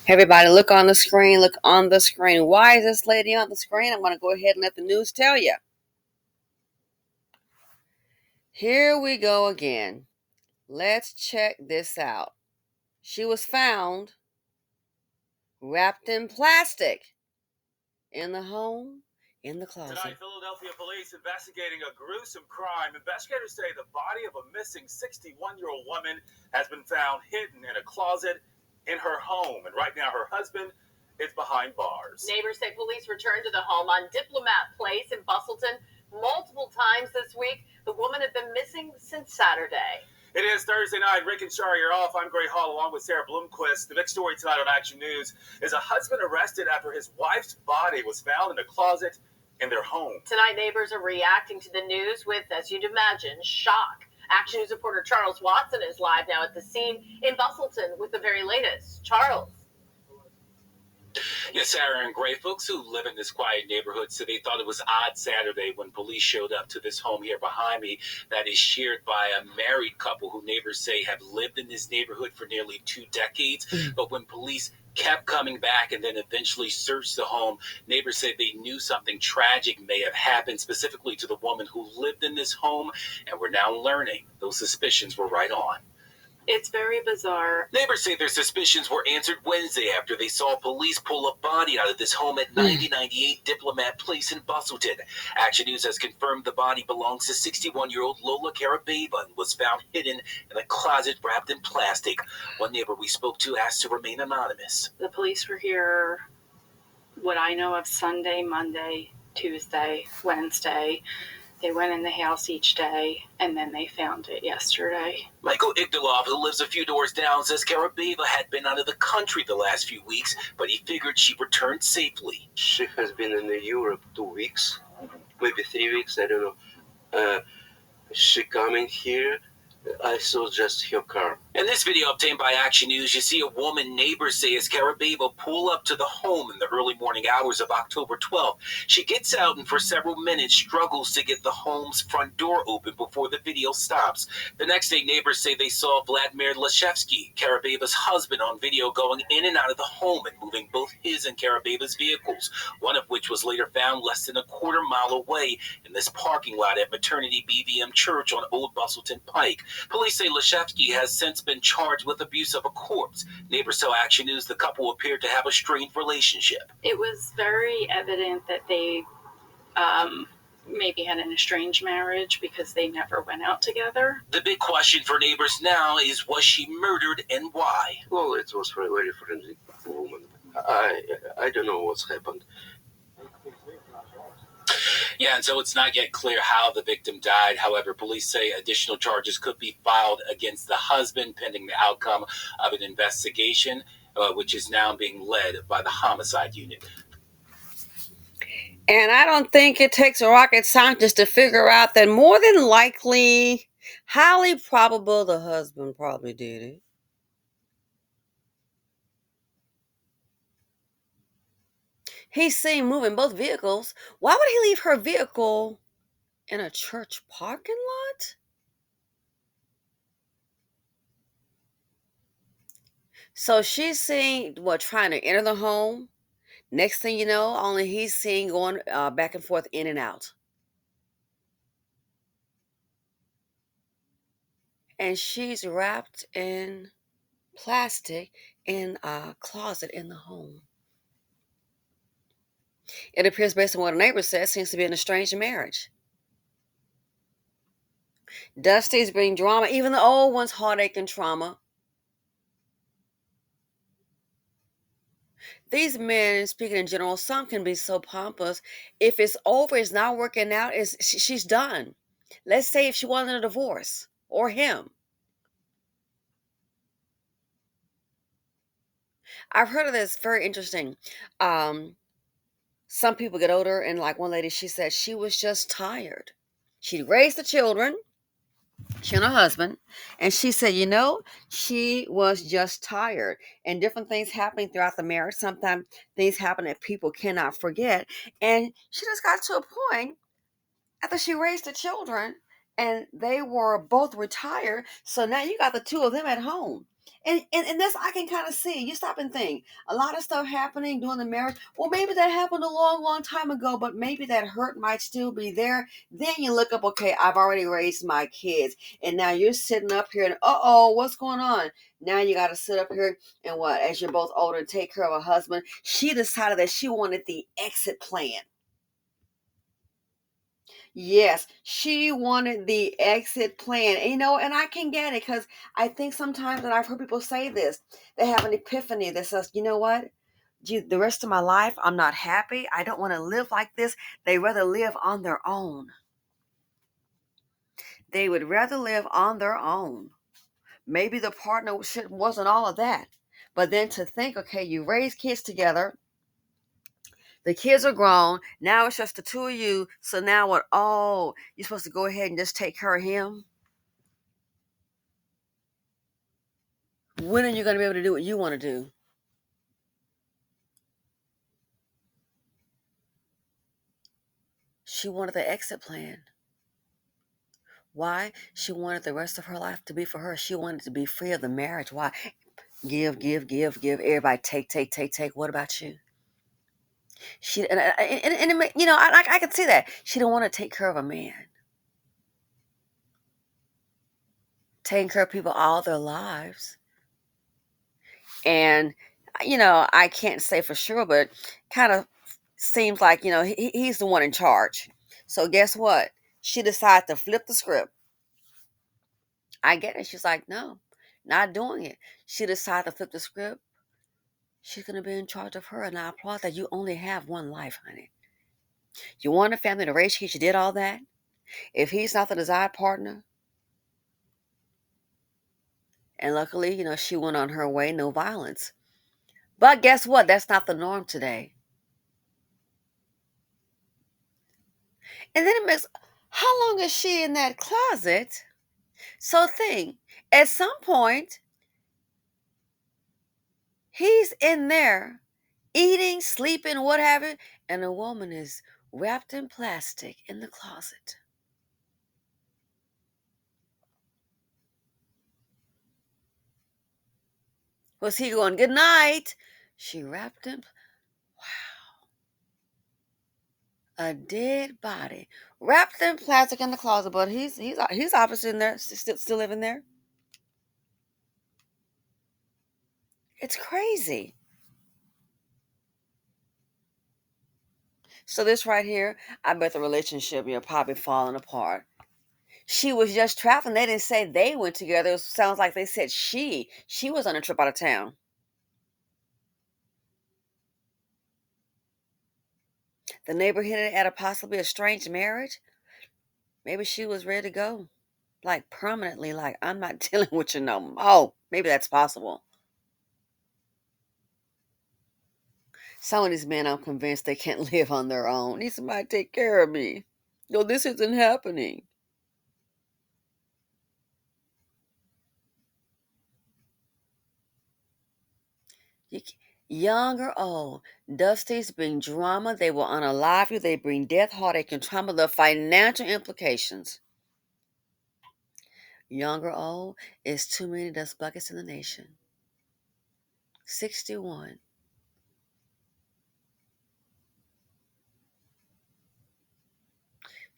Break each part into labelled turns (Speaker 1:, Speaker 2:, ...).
Speaker 1: Everybody, look on the screen. Look on the screen. Why is this lady on the screen? I'm going to go ahead and let the news tell you. Here we go again. Let's check this out. She was found wrapped in plastic in the home, in the closet.
Speaker 2: Tonight, Philadelphia police investigating a gruesome crime. Investigators say the body of a missing 61-year-old woman has been found hidden in a closet in her home. And right now, her husband is behind bars.
Speaker 3: Neighbors say police returned to the home on Diplomat Place in Bustleton multiple times this week. The woman had been missing since Saturday.
Speaker 2: It is Thursday night. Rick and Shari are off. I'm Gray Hall along with Sarah Bloomquist. The big story tonight on Action News is a husband arrested after his wife's body was found in a closet in their home.
Speaker 3: Tonight, neighbors are reacting to the news with, as you'd imagine, shock. Action News reporter Charles Watson is live now at the scene in Bustleton with the very latest. Charles.
Speaker 4: Yes, Sarah and Gray, folks who live in this quiet neighborhood said they thought it was odd Saturday when police showed up to this home here behind me that is shared by a married couple who neighbors say have lived in this neighborhood for nearly 2 decades. But when police kept coming back and then eventually searched the home, neighbors said they knew something tragic may have happened specifically to the woman who lived in this home, and we're now learning those suspicions were right on.
Speaker 3: It's very bizarre.
Speaker 4: Neighbors say their suspicions were answered Wednesday after they saw police pull a body out of this home at 9098 Diplomat Place in Bustleton. Action News has confirmed the body belongs to 61-year-old Lola Carababa and was found hidden in a closet wrapped in plastic. One neighbor we spoke to asked to remain anonymous.
Speaker 5: The police were here, what I know of, Sunday, Monday, Tuesday, Wednesday. They went in the house each day, and then they found it yesterday.
Speaker 4: Michael Igdalov, who lives a few doors down, says Carababa had been out of the country the last few weeks, but he figured she returned safely.
Speaker 6: She has been in Europe 2 weeks, maybe 3 weeks, I don't know. She coming here, I saw just her car.
Speaker 4: In this video obtained by Action News, you see a woman neighbors say as Carababa pull up to the home in the early morning hours of October 12th. She gets out and for several minutes struggles to get the home's front door open before the video stops. The next day, neighbors say they saw Vladimir Lashevsky, Karababa's husband, on video going in and out of the home and moving both his and Karababa's vehicles, one of which was later found less than a quarter mile away in this parking lot at Maternity BVM Church on Old Bustleton Pike. Police say Lashevsky has since been charged with abuse of a corpse. Neighbors tell Action News the couple appeared to have a strained relationship.
Speaker 5: It was very evident that they maybe had an estranged marriage because they never went out together.
Speaker 4: The big question for neighbors now is, was she murdered and why?
Speaker 6: Well, it was a very friendly woman. I don't know what's happened.
Speaker 4: Yeah, and so it's not yet clear how the victim died. However, police say additional charges could be filed against the husband pending the outcome of an investigation, which is now being led by the homicide unit.
Speaker 1: And I don't think it takes a rocket scientist to figure out that more than likely, highly probable, the husband probably did it. He's seen moving both vehicles. Why would he leave her vehicle in a church parking lot? So she's seen, trying to enter the home. Next thing you know, only he's seen going back and forth, in and out. And she's wrapped in plastic in a closet in the home. It appears, based on what a neighbor says, seems to be an estranged marriage. Dusty's bringing drama, even the old one's heartache and trauma. These men, speaking in general, some can be so pompous. If it's over, it's not working out, she's done. Let's say if she wanted a divorce, or him. I've heard of this, very interesting. Some people get older, and like one lady, she said she was just tired. She raised the children, she and her husband, and she said, she was just tired. And different things happening throughout the marriage. Sometimes things happen that people cannot forget. And she just got to a point after she raised the children, and they were both retired. So now you got the two of them at home. And this I can kind of see. You stop and think. A lot of stuff happening during the marriage. Well, maybe that happened a long, long time ago, but maybe that hurt might still be there. Then you look up, okay, I've already raised my kids. And now you're sitting up here and what's going on? Now you gotta sit up here and what, as you're both older, take care of a husband. She decided that she wanted the exit plan. Yes, she wanted the exit plan. And I can get it because I think sometimes, and I've heard people say this, they have an epiphany that says, you know what? The rest of my life, I'm not happy. I don't want to live like this. They rather live on their own. They would rather live on their own. Maybe the partnership wasn't all of that. But then to think, okay, you raise kids together. The kids are grown. Now it's just the two of you. So now what? Oh, you're supposed to go ahead and just take care of him? When are you going to be able to do what you want to do? She wanted the exit plan. Why? She wanted the rest of her life to be for her. She wanted to be free of the marriage. Why? Give, give, give, give. Everybody take, take, take, take. What about you? She and I can see that she didn't want to take care of a man, taking care of people all their lives, and I can't say for sure, but kind of seems like he's the one in charge. So guess what? She decided to flip the script. I get it. She's like, no, not doing it. She decided to flip the script. She's going to be in charge of her. And I applaud that. You only have one life, honey. You want a family to raise kids. You did all that. If he's not the desired partner, and luckily, she went on her way, no violence. But guess what? That's not the norm today. And then it makes, how long is she in that closet? So think, at some point, he's in there eating, sleeping, what have you, and a woman is wrapped in plastic in the closet. Was he going, good night? She wrapped him. Wow. A dead body. Wrapped in plastic in the closet, but he's obviously in there, still living there. It's crazy. So this right here, I bet the relationship, probably falling apart. She was just traveling. They didn't say they went together. It sounds like they said she was on a trip out of town. The neighbor hinted at a possibly a strange marriage. Maybe she was ready to go, like permanently. Like, I'm not dealing with you no more. Oh, maybe that's possible. Some of these men, I'm convinced they can't live on their own. Need somebody to take care of me. No, this isn't happening. You, young or old, Dusties bring drama. They will unalive you. They bring death, heartache, and trauma. The financial implications. Young or old, is too many dust buckets in the nation. 61.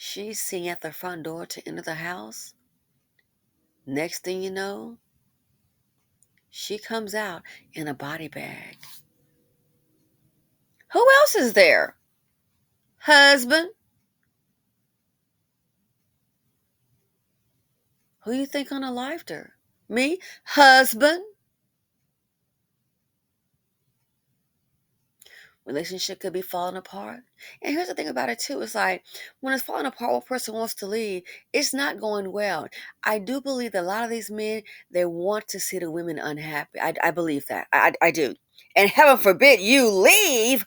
Speaker 1: She's sitting at the front door to enter the house. Next thing you know, she comes out in a body bag. Who else is there? Husband? Who you think unalived her? Me? Husband? Relationship could be falling apart. And here's the thing about it too. It's like when it's falling apart, one person wants to leave. It's not going well. I do believe that a lot of these men, they want to see the women unhappy. I believe that. I do. And heaven forbid you leave.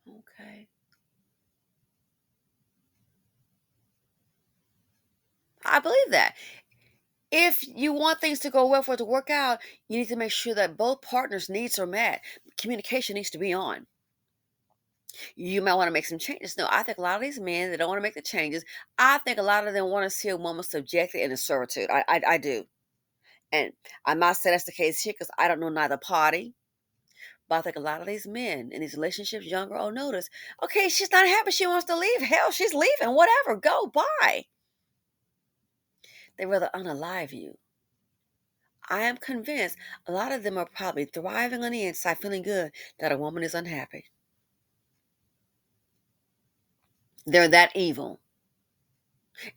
Speaker 1: Okay. I believe that. If you want things to go well for it to work out, you need to make sure that both partners' needs are met. Communication needs to be on. You might want to make some changes. No, I think a lot of these men, they don't want to make the changes. I think a lot of them want to see a woman subjected and in servitude. I do. And I'm not saying that's the case here because I don't know neither party. But I think a lot of these men in these relationships, young or old, notice, okay, she's not happy. She wants to leave. Hell, she's leaving. Whatever. Go. Bye. They rather unalive you. I am convinced a lot of them are probably thriving on the inside, feeling good that a woman is unhappy. They're that evil.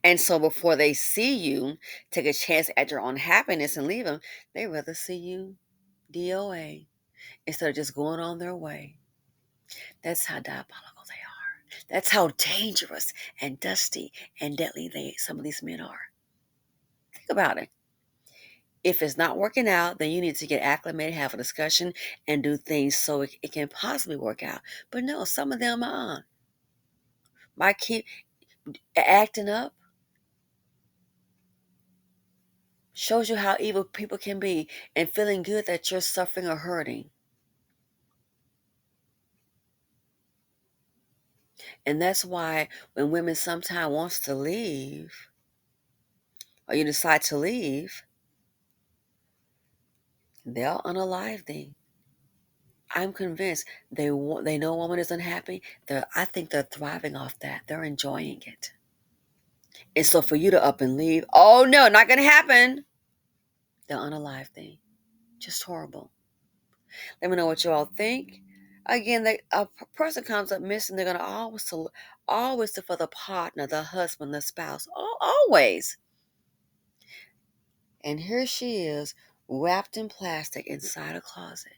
Speaker 1: And so before they see you take a chance at your unhappiness and leave them, they rather see you DOA instead of just going on their way. That's how diabolical they are. That's how dangerous and dusty and deadly some of these men are. Think about it. If it's not working out, then you need to get acclimated, have a discussion, and do things so it can possibly work out. But no, some of them might keep acting up. Shows you how evil people can be and feeling good that you're suffering or hurting. And that's why when women sometimes wants to leave, or you decide to leave, they'll unalive thee. I'm convinced they know a woman is unhappy. I think they're thriving off that. They're enjoying it. And so for you to up and leave, oh no, not going to happen. They'll unalive thee. Just horrible. Let me know what you all think. Again, a person comes up missing, they're going to always look for the partner, the husband, the spouse. Always. And here she is, wrapped in plastic inside a closet.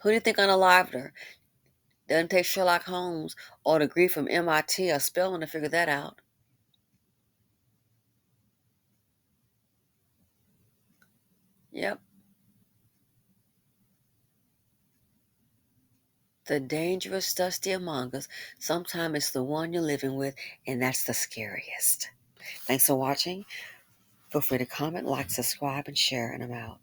Speaker 1: Who do you think unalived her? Doesn't take Sherlock Holmes or a degree from MIT or spelling to figure that out. Yep. The dangerous, dusty among us, sometimes it's the one you're living with, and that's the scariest. Thanks for watching. Feel free to comment, like, subscribe, and share, and I'm out.